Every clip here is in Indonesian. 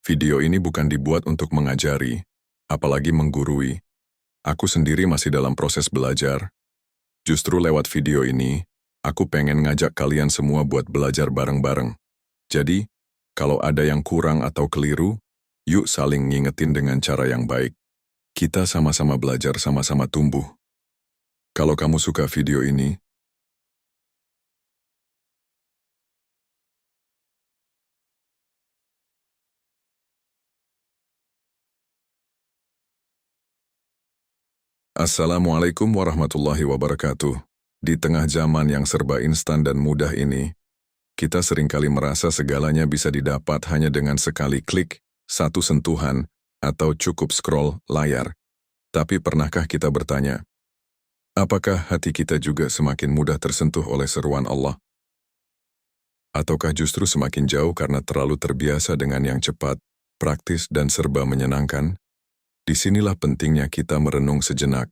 Video ini bukan dibuat untuk mengajari, apalagi menggurui. Aku sendiri masih dalam proses belajar. Justru lewat video ini, aku pengen ngajak kalian semua buat belajar bareng-bareng. Jadi, kalau ada yang kurang atau keliru, yuk saling ngingetin dengan cara yang baik. Kita sama-sama belajar, sama-sama tumbuh. Kalau kamu suka video ini, Assalamualaikum warahmatullahi wabarakatuh. Di tengah zaman yang serba instan dan mudah ini, kita seringkali merasa segalanya bisa didapat hanya dengan sekali klik, satu sentuhan, atau cukup scroll layar. Tapi pernahkah kita bertanya, apakah hati kita juga semakin mudah tersentuh oleh seruan Allah? Ataukah justru semakin jauh karena terlalu terbiasa dengan yang cepat, praktis, dan serba menyenangkan? Disinilah pentingnya kita merenung sejenak,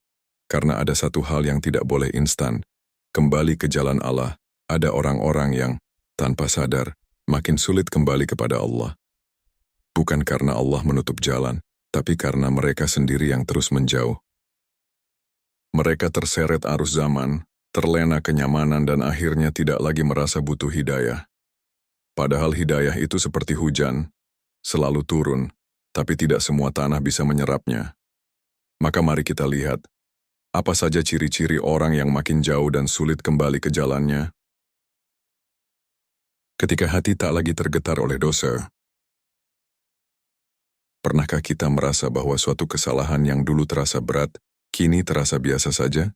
karena ada satu hal yang tidak boleh instan. Kembali ke jalan Allah, ada orang-orang yang, tanpa sadar, makin sulit kembali kepada Allah. Bukan karena Allah menutup jalan, tapi karena mereka sendiri yang terus menjauh. Mereka terseret arus zaman, terlena kenyamanan dan akhirnya tidak lagi merasa butuh hidayah. Padahal hidayah itu seperti hujan, selalu turun, tapi tidak semua tanah bisa menyerapnya. Maka mari kita lihat, apa saja ciri-ciri orang yang makin jauh dan sulit kembali ke jalannya. Ketika hati tak lagi tergetar oleh dosa, pernahkah kita merasa bahwa suatu kesalahan yang dulu terasa berat, kini terasa biasa saja?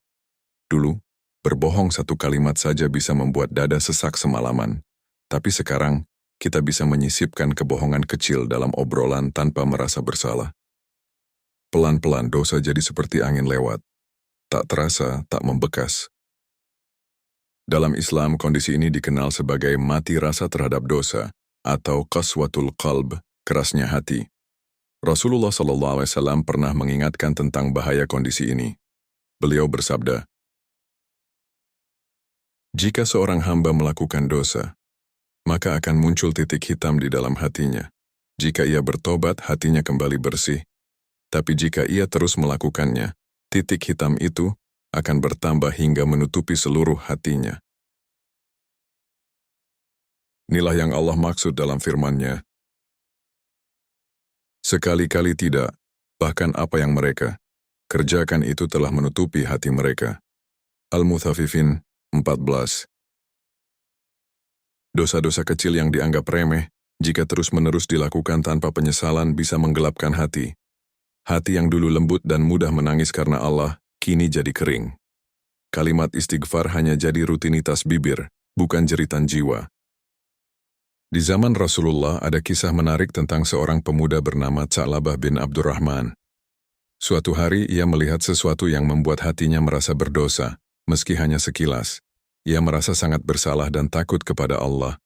Dulu, berbohong satu kalimat saja bisa membuat dada sesak semalaman, tapi sekarang, kita bisa menyisipkan kebohongan kecil dalam obrolan tanpa merasa bersalah. Pelan-pelan dosa jadi seperti angin lewat. Tak terasa, tak membekas. Dalam Islam, kondisi ini dikenal sebagai mati rasa terhadap dosa, atau qaswatul qalb, kerasnya hati. Rasulullah SAW pernah mengingatkan tentang bahaya kondisi ini. Beliau bersabda, "Jika seorang hamba melakukan dosa, maka akan muncul titik hitam di dalam hatinya. Jika ia bertobat, hatinya kembali bersih. Tapi jika ia terus melakukannya, titik hitam itu akan bertambah hingga menutupi seluruh hatinya." Inilah yang Allah maksud dalam firman-Nya. Sekali-kali tidak, bahkan apa yang mereka kerjakan itu telah menutupi hati mereka. Al-Mutaffifin 14. Dosa-dosa kecil yang dianggap remeh, jika terus-menerus dilakukan tanpa penyesalan bisa menggelapkan hati. Hati yang dulu lembut dan mudah menangis karena Allah, kini jadi kering. Kalimat istighfar hanya jadi rutinitas bibir, bukan jeritan jiwa. Di zaman Rasulullah ada kisah menarik tentang seorang pemuda bernama Tsa'labah bin Abdurrahman. Suatu hari ia melihat sesuatu yang membuat hatinya merasa berdosa, meski hanya sekilas. Ia merasa sangat bersalah dan takut kepada Allah.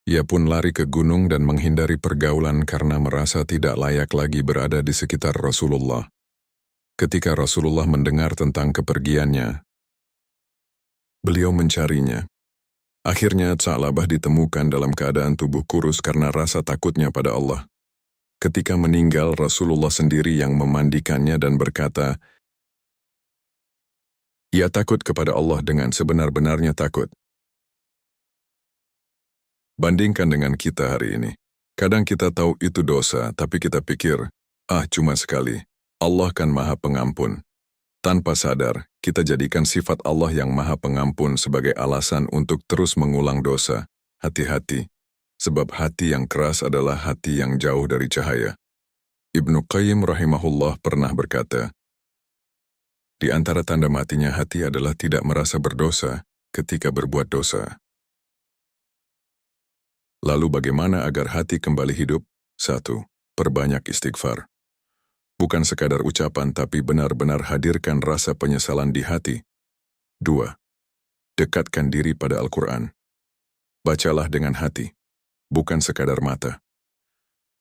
Ia pun lari ke gunung dan menghindari pergaulan karena merasa tidak layak lagi berada di sekitar Rasulullah. Ketika Rasulullah mendengar tentang kepergiannya, beliau mencarinya. Akhirnya Tsa'labah ditemukan dalam keadaan tubuh kurus karena rasa takutnya pada Allah. Ketika meninggal, Rasulullah sendiri yang memandikannya dan berkata, ia takut kepada Allah dengan sebenar-benarnya takut. Bandingkan dengan kita hari ini. Kadang kita tahu itu dosa, tapi kita pikir, cuma sekali. Allah kan Maha Pengampun. Tanpa sadar, kita jadikan sifat Allah yang Maha Pengampun sebagai alasan untuk terus mengulang dosa. Hati-hati, sebab hati yang keras adalah hati yang jauh dari cahaya. Ibnu Qayyim rahimahullah pernah berkata, di antara tanda matinya hati adalah tidak merasa berdosa ketika berbuat dosa. Lalu bagaimana agar hati kembali hidup? 1. Perbanyak istighfar. Bukan sekadar ucapan tapi benar-benar hadirkan rasa penyesalan di hati. 2. Dekatkan diri pada Al-Quran. Bacalah dengan hati, bukan sekadar mata.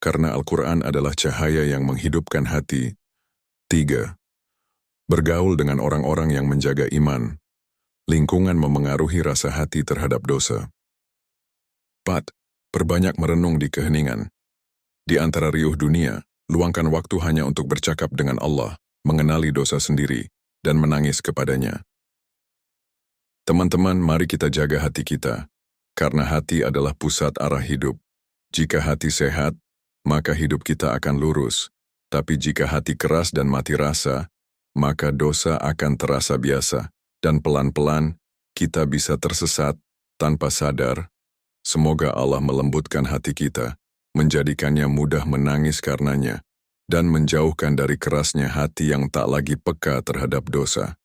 Karena Al-Quran adalah cahaya yang menghidupkan hati. 3. Bergaul dengan orang-orang yang menjaga iman. Lingkungan memengaruhi rasa hati terhadap dosa. 4. Perbanyak merenung di keheningan. Di antara riuh dunia, luangkan waktu hanya untuk bercakap dengan Allah, mengenali dosa sendiri, dan menangis kepadanya. Teman-teman, mari kita jaga hati kita, karena hati adalah pusat arah hidup. Jika hati sehat, maka hidup kita akan lurus. Tapi jika hati keras dan mati rasa, maka dosa akan terasa biasa, dan pelan-pelan kita bisa tersesat tanpa sadar. Semoga Allah melembutkan hati kita, menjadikannya mudah menangis karenanya, dan menjauhkan dari kerasnya hati yang tak lagi peka terhadap dosa.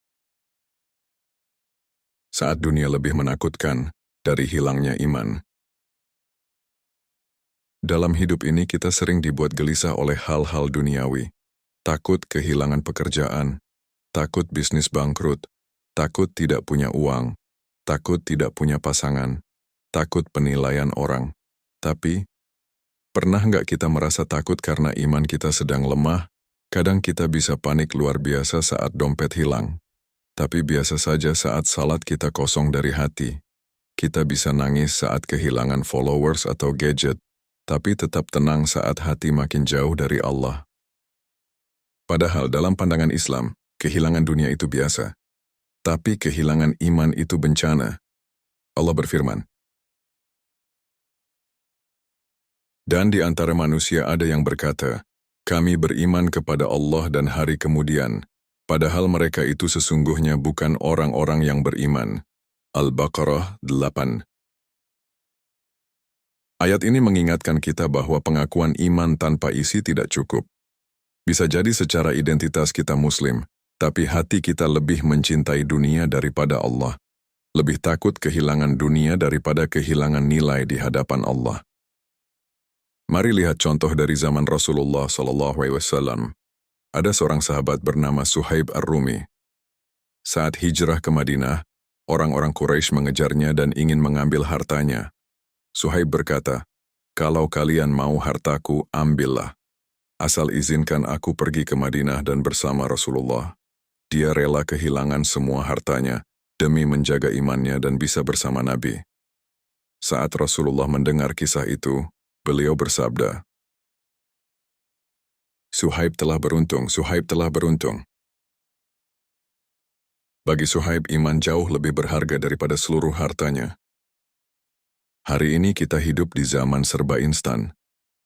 Saat dunia lebih menakutkan dari hilangnya iman. Dalam hidup ini kita sering dibuat gelisah oleh hal-hal duniawi. Takut kehilangan pekerjaan, takut bisnis bangkrut, takut tidak punya uang, takut tidak punya pasangan, takut penilaian orang. Tapi, pernah nggak kita merasa takut karena iman kita sedang lemah? Kadang kita bisa panik luar biasa saat dompet hilang. Tapi biasa saja saat salat kita kosong dari hati. Kita bisa nangis saat kehilangan followers atau gadget, tapi tetap tenang saat hati makin jauh dari Allah. Padahal dalam pandangan Islam, kehilangan dunia itu biasa. Tapi kehilangan iman itu bencana. Allah berfirman, "Dan di antara manusia ada yang berkata, kami beriman kepada Allah dan hari kemudian, padahal mereka itu sesungguhnya bukan orang-orang yang beriman." Al-Baqarah 8. Ayat ini mengingatkan kita bahwa pengakuan iman tanpa isi tidak cukup. Bisa jadi secara identitas kita Muslim, tapi hati kita lebih mencintai dunia daripada Allah. Lebih takut kehilangan dunia daripada kehilangan nilai di hadapan Allah. Mari lihat contoh dari zaman Rasulullah SAW. Ada seorang sahabat bernama Suhaib Ar-Rumi. Saat hijrah ke Madinah, orang-orang Quraisy mengejarnya dan ingin mengambil hartanya. Suhaib berkata, "Kalau kalian mau hartaku, ambillah. Asal izinkan aku pergi ke Madinah dan bersama Rasulullah." Dia rela kehilangan semua hartanya demi menjaga imannya dan bisa bersama Nabi. Saat Rasulullah mendengar kisah itu, beliau bersabda, "Suhaib telah beruntung, Suhaib telah beruntung." Bagi Suhaib, iman jauh lebih berharga daripada seluruh hartanya. Hari ini kita hidup di zaman serba instan.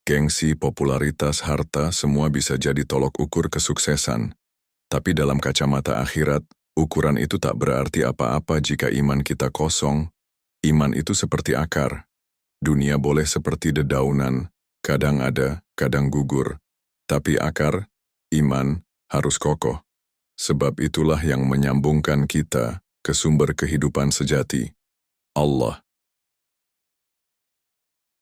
Gengsi, popularitas, harta, semua bisa jadi tolok ukur kesuksesan. Tapi dalam kacamata akhirat, ukuran itu tak berarti apa-apa jika iman kita kosong. Iman itu seperti akar. Dunia boleh seperti dedaunan, kadang ada, kadang gugur. Tapi akar, iman, harus kokoh. Sebab itulah yang menyambungkan kita ke sumber kehidupan sejati, Allah.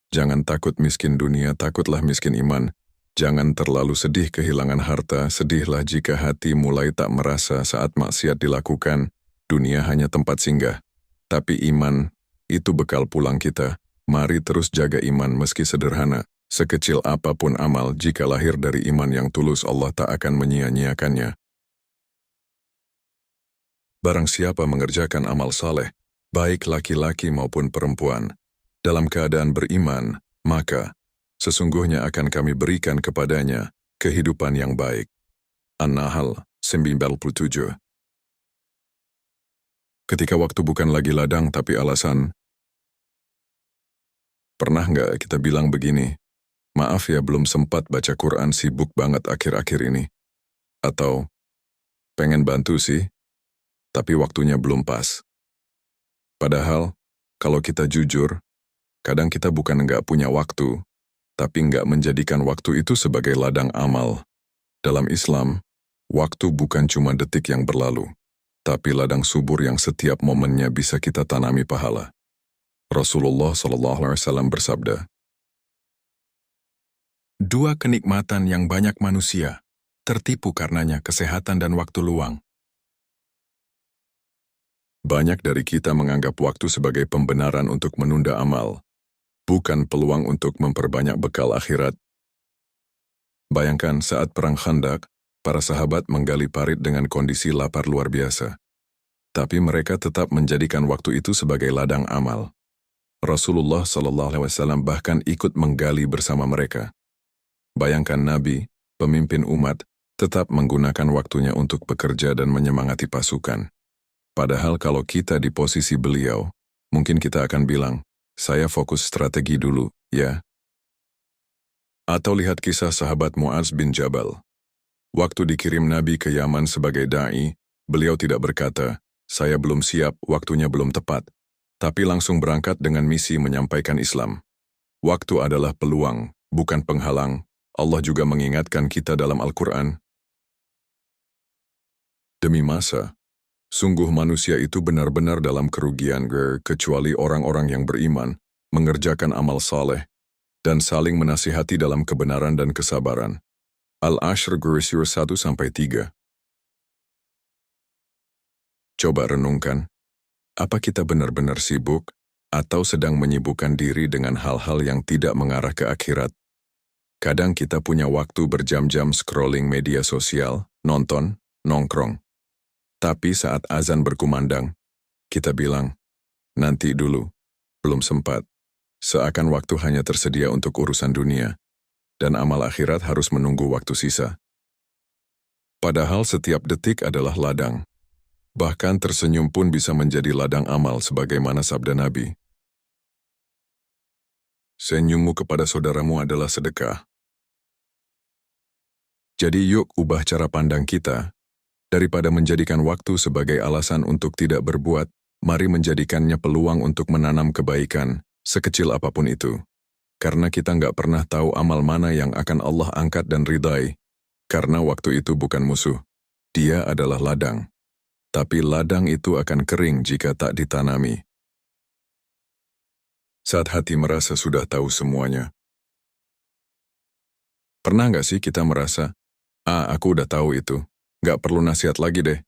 Jangan takut miskin dunia, takutlah miskin iman. Jangan terlalu sedih kehilangan harta, sedihlah jika hati mulai tak merasa saat maksiat dilakukan. Dunia hanya tempat singgah. Tapi iman, itu bekal pulang kita. Mari terus jaga iman meski sederhana. Sekecil apapun amal, jika lahir dari iman yang tulus, Allah tak akan menyia-nyiakannya. Barang siapa mengerjakan amal saleh, baik laki-laki maupun perempuan, dalam keadaan beriman, maka sesungguhnya akan kami berikan kepadanya kehidupan yang baik. An-Nahl 97. Ketika waktu bukan lagi ladang tapi alasan, pernah nggak kita bilang begini, "Maaf ya belum sempat baca Quran, sibuk banget akhir-akhir ini." Atau, "Pengen bantu sih, tapi waktunya belum pas." Padahal, kalau kita jujur, kadang kita bukan nggak punya waktu, tapi nggak menjadikan waktu itu sebagai ladang amal. Dalam Islam, waktu bukan cuma detik yang berlalu, tapi ladang subur yang setiap momennya bisa kita tanami pahala. Rasulullah SAW bersabda, "Dua kenikmatan yang banyak manusia tertipu karenanya, kesehatan dan waktu luang." Banyak dari kita menganggap waktu sebagai pembenaran untuk menunda amal, bukan peluang untuk memperbanyak bekal akhirat. Bayangkan saat perang Khandak, para sahabat menggali parit dengan kondisi lapar luar biasa. Tapi mereka tetap menjadikan waktu itu sebagai ladang amal. Rasulullah SAW bahkan ikut menggali bersama mereka. Bayangkan Nabi, pemimpin umat, tetap menggunakan waktunya untuk bekerja dan menyemangati pasukan. Padahal kalau kita di posisi beliau, mungkin kita akan bilang, saya fokus strategi dulu, ya. Atau lihat kisah sahabat Mu'adz bin Jabal. Waktu dikirim Nabi ke Yaman sebagai da'i, beliau tidak berkata, saya belum siap, waktunya belum tepat, tapi langsung berangkat dengan misi menyampaikan Islam. Waktu adalah peluang, bukan penghalang. Allah juga mengingatkan kita dalam Al-Quran. Demi masa, sungguh manusia itu benar-benar dalam kerugian kecuali orang-orang yang beriman, mengerjakan amal saleh, dan saling menasihati dalam kebenaran dan kesabaran. Al-Ashr 1-3. Coba renungkan, apa kita benar-benar sibuk, atau sedang menyibukkan diri dengan hal-hal yang tidak mengarah ke akhirat? Kadang kita punya waktu berjam-jam scrolling media sosial, nonton, nongkrong. Tapi saat azan berkumandang, kita bilang, nanti dulu, belum sempat. Seakan waktu hanya tersedia untuk urusan dunia, dan amal akhirat harus menunggu waktu sisa. Padahal setiap detik adalah ladang. Bahkan tersenyum pun bisa menjadi ladang amal sebagaimana sabda Nabi. Senyummu kepada saudaramu adalah sedekah. Jadi yuk ubah cara pandang kita. Daripada menjadikan waktu sebagai alasan untuk tidak berbuat, mari menjadikannya peluang untuk menanam kebaikan, sekecil apapun itu. Karena kita nggak pernah tahu amal mana yang akan Allah angkat dan ridai. Karena waktu itu bukan musuh. Dia adalah ladang. Tapi ladang itu akan kering jika tak ditanami. Saat hati merasa sudah tahu semuanya. Pernah nggak sih kita merasa, aku udah tahu itu, nggak perlu nasihat lagi deh.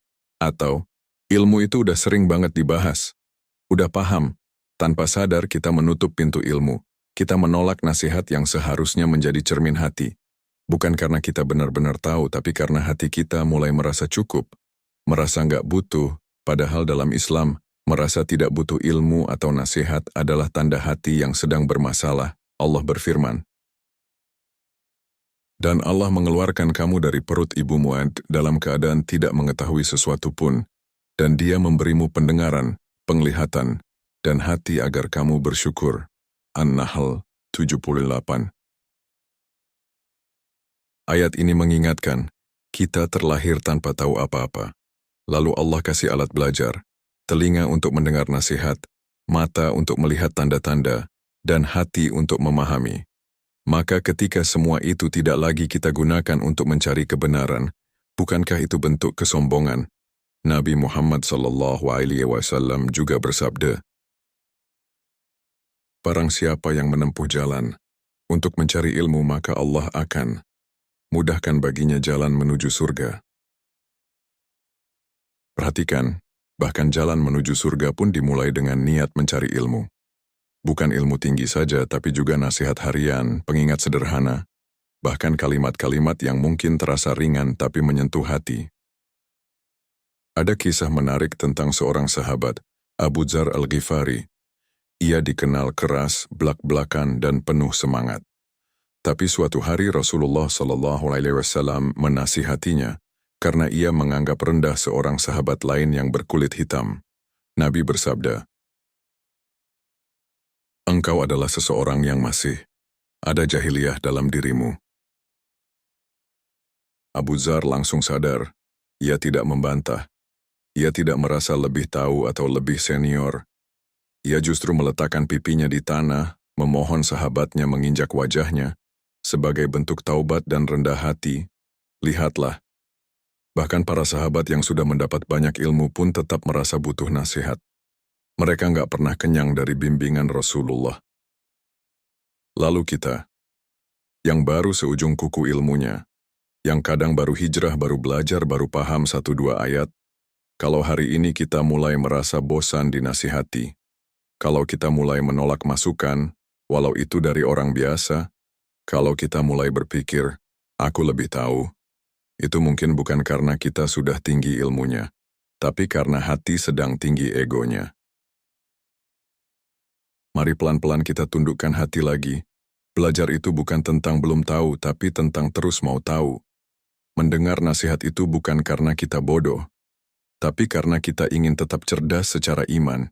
Atau, ilmu itu udah sering banget dibahas. Udah paham, tanpa sadar kita menutup pintu ilmu. Kita menolak nasihat yang seharusnya menjadi cermin hati. Bukan karena kita benar-benar tahu, tapi karena hati kita mulai merasa cukup. Merasa nggak butuh, padahal dalam Islam, merasa tidak butuh ilmu atau nasihat adalah tanda hati yang sedang bermasalah. Allah berfirman, dan Allah mengeluarkan kamu dari perut ibumu dalam keadaan tidak mengetahui sesuatu pun, dan Dia memberimu pendengaran, penglihatan, dan hati agar kamu bersyukur. An-Nahl 78. Ayat ini mengingatkan, kita terlahir tanpa tahu apa-apa. Lalu Allah kasih alat belajar, telinga untuk mendengar nasihat, mata untuk melihat tanda-tanda, dan hati untuk memahami. Maka ketika semua itu tidak lagi kita gunakan untuk mencari kebenaran, bukankah itu bentuk kesombongan? Nabi Muhammad SAW juga bersabda, barang siapa yang menempuh jalan untuk mencari ilmu maka Allah akan mudahkan baginya jalan menuju surga. Perhatikan, bahkan jalan menuju surga pun dimulai dengan niat mencari ilmu. Bukan ilmu tinggi saja, tapi juga nasihat harian, pengingat sederhana, bahkan kalimat-kalimat yang mungkin terasa ringan tapi menyentuh hati. Ada kisah menarik tentang seorang sahabat, Abu Dzar Al-Ghifari. Ia dikenal keras, blak-blakan, dan penuh semangat. Tapi suatu hari Rasulullah SAW menasihatinya karena ia menganggap rendah seorang sahabat lain yang berkulit hitam. Nabi bersabda, engkau adalah seseorang yang masih ada jahiliyah dalam dirimu. Abu Dzar langsung sadar, ia tidak membantah. Ia tidak merasa lebih tahu atau lebih senior. Ia justru meletakkan pipinya di tanah, memohon sahabatnya menginjak wajahnya, sebagai bentuk taubat dan rendah hati. Lihatlah, bahkan para sahabat yang sudah mendapat banyak ilmu pun tetap merasa butuh nasihat. Mereka nggak pernah kenyang dari bimbingan Rasulullah. Lalu kita, yang baru seujung kuku ilmunya, yang kadang baru hijrah, baru belajar, baru paham 1-2 ayat, kalau hari ini kita mulai merasa bosan dinasihati, kalau kita mulai menolak masukan, walau itu dari orang biasa, kalau kita mulai berpikir, aku lebih tahu, itu mungkin bukan karena kita sudah tinggi ilmunya, tapi karena hati sedang tinggi egonya. Mari pelan-pelan kita tundukkan hati lagi, Belajar itu bukan tentang belum tahu, tapi tentang terus mau tahu. Mendengar nasihat itu bukan karena kita bodoh, tapi karena kita ingin tetap cerdas secara iman.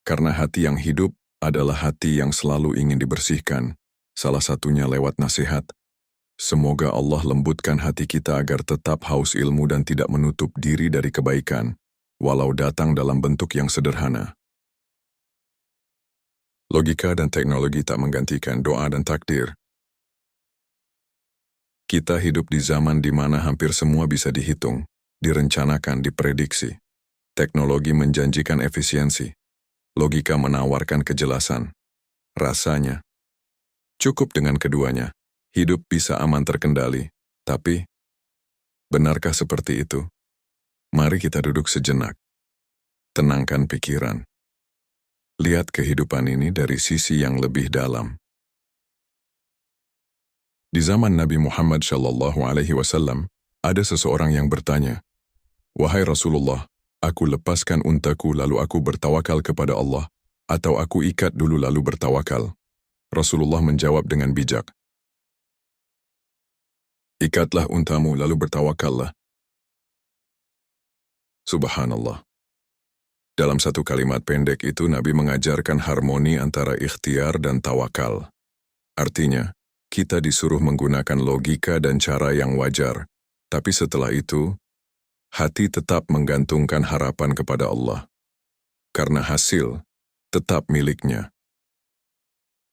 Karena hati yang hidup adalah hati yang selalu ingin dibersihkan, salah satunya lewat nasihat. Semoga Allah lembutkan hati kita agar tetap haus ilmu dan tidak menutup diri dari kebaikan, walau datang dalam bentuk yang sederhana. Logika dan teknologi tak menggantikan doa dan takdir. Kita hidup di zaman di mana hampir semua bisa dihitung, direncanakan, diprediksi. Teknologi menjanjikan efisiensi. Logika menawarkan kejelasan. Rasanya cukup dengan keduanya. Hidup bisa aman terkendali. Tapi, benarkah seperti itu? Mari kita duduk sejenak. Tenangkan pikiran. Lihat kehidupan ini dari sisi yang lebih dalam. Di zaman Nabi Muhammad SAW, ada seseorang yang bertanya, "Wahai Rasulullah, aku lepaskan untaku lalu aku bertawakal kepada Allah, atau aku ikat dulu lalu bertawakal?" Rasulullah menjawab dengan bijak, "Ikatlah untamu lalu bertawakallah." Subhanallah. Dalam satu kalimat pendek itu Nabi mengajarkan harmoni antara ikhtiar dan tawakal. Artinya, kita disuruh menggunakan logika dan cara yang wajar, tapi setelah itu, hati tetap menggantungkan harapan kepada Allah. Karena hasil tetap miliknya.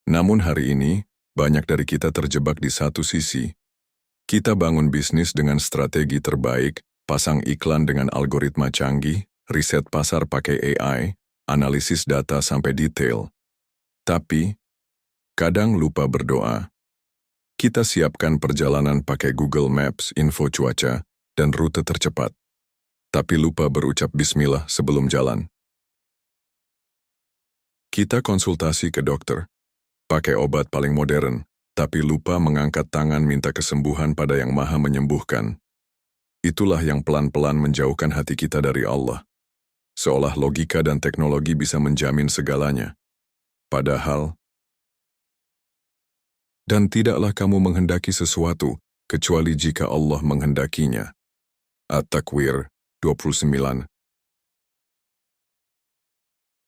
Namun hari ini, banyak dari kita terjebak di satu sisi. Kita bangun bisnis dengan strategi terbaik, pasang iklan dengan algoritma canggih, riset pasar pakai AI, analisis data sampai detail. Tapi, kadang lupa berdoa. Kita siapkan perjalanan pakai Google Maps, info cuaca, dan rute tercepat. Tapi lupa berucap bismillah sebelum jalan. Kita konsultasi ke dokter, pakai obat paling modern, tapi lupa mengangkat tangan minta kesembuhan pada yang Maha Menyembuhkan. Itulah yang pelan-pelan menjauhkan hati kita dari Allah. Seolah logika dan teknologi bisa menjamin segalanya. Padahal, dan tidaklah kamu menghendaki sesuatu, kecuali jika Allah menghendakinya. At-Takwir 29.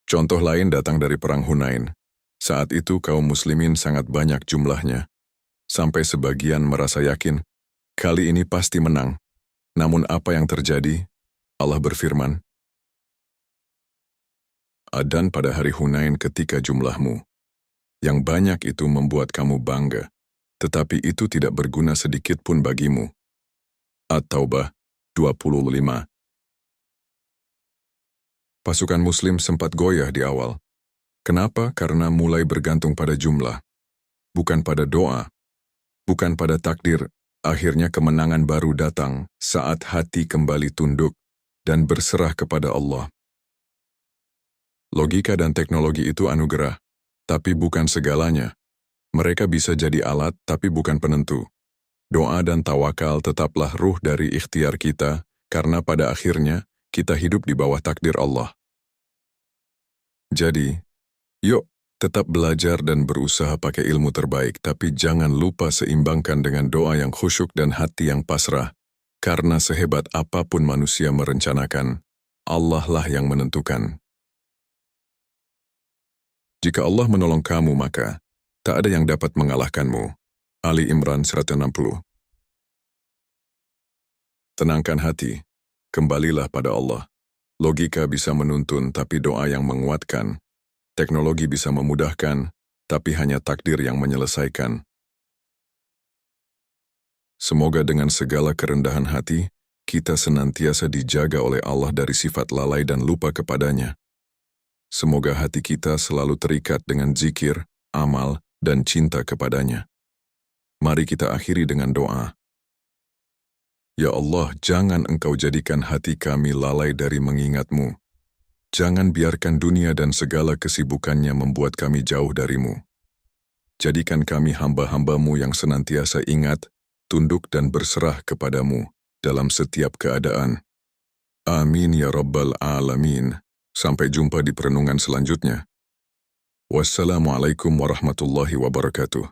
Contoh lain datang dari Perang Hunain. Saat itu kaum muslimin sangat banyak jumlahnya. Sampai sebagian merasa yakin, kali ini pasti menang. Namun apa yang terjadi? Allah berfirman, "Dan pada hari Hunain ketika jumlahmu yang banyak itu membuat kamu bangga, tetapi itu tidak berguna sedikit pun bagimu." At-Taubah 25. Pasukan muslim sempat goyah di awal. Kenapa? Karena mulai bergantung pada jumlah. Bukan pada doa. Bukan pada takdir. Akhirnya kemenangan baru datang saat hati kembali tunduk dan berserah kepada Allah. Logika dan teknologi itu anugerah, tapi bukan segalanya. Mereka bisa jadi alat, tapi bukan penentu. Doa dan tawakal tetaplah ruh dari ikhtiar kita, karena pada akhirnya kita hidup di bawah takdir Allah. Jadi, yuk tetap belajar dan berusaha pakai ilmu terbaik, tapi jangan lupa seimbangkan dengan doa yang khusyuk dan hati yang pasrah. Karena sehebat apapun manusia merencanakan, Allah lah yang menentukan. Jika Allah menolong kamu, maka tak ada yang dapat mengalahkanmu. Ali Imran 160. Tenangkan hati, kembalilah pada Allah. Logika bisa menuntun, tapi doa yang menguatkan. Teknologi bisa memudahkan, tapi hanya takdir yang menyelesaikan. Semoga dengan segala kerendahan hati, kita senantiasa dijaga oleh Allah dari sifat lalai dan lupa kepadanya. Semoga hati kita selalu terikat dengan zikir, amal, dan cinta kepadanya. Mari kita akhiri dengan doa. Ya Allah, jangan Engkau jadikan hati kami lalai dari mengingat-Mu. Jangan biarkan dunia dan segala kesibukannya membuat kami jauh dari-Mu. Jadikan kami hamba-hamba-Mu yang senantiasa ingat, tunduk dan berserah kepada-Mu dalam setiap keadaan. Amin ya Rabbal Alamin. Sampai jumpa di perenungan selanjutnya. Wassalamualaikum warahmatullahi wabarakatuh.